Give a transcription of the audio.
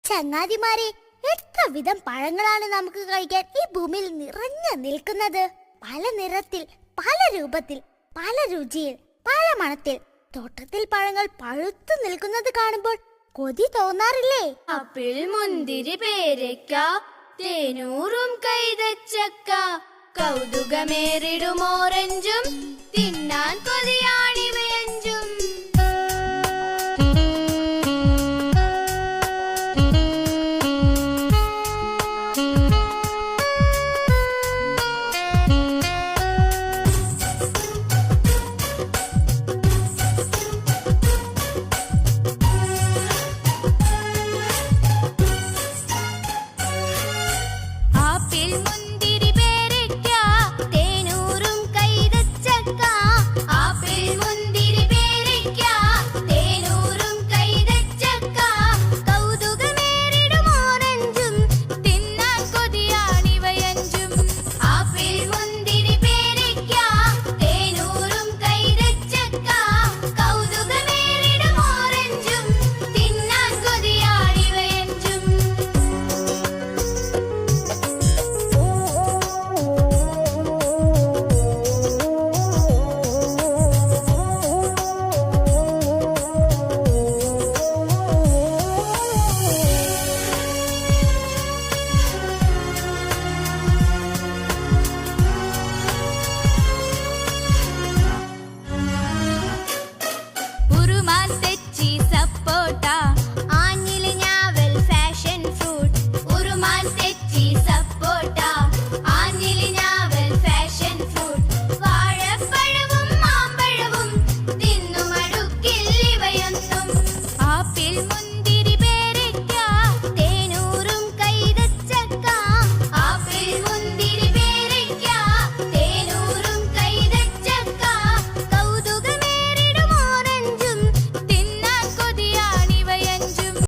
ചങ്ങാതിമാരെ, എത്ര വിധം പഴങ്ങളാണ് നമുക്ക് കഴിക്കാൻ ഈ ഭൂമിയിൽ നിറഞ്ഞു നിൽക്കുന്നത്. പല നിറത്തിൽ, പല രൂപത്തിൽ, പല രുചിയിൽ, പല മണത്തിൽ തോട്ടത്തിൽ പഴങ്ങൾ പഴുത്തു നിൽക്കുന്നത് കാണുമ്പോൾ കൊതി തോന്നാറില്ലേ? ആപ്പിൾ, മുന്തിരി, പേരയ്ക്ക, തേനൂറും കൈതച്ചക്ക, കൗതുകമേറിടും ഓറഞ്ചും, തിന്നാൻ കൊതിയാണിവയഞ്ചും.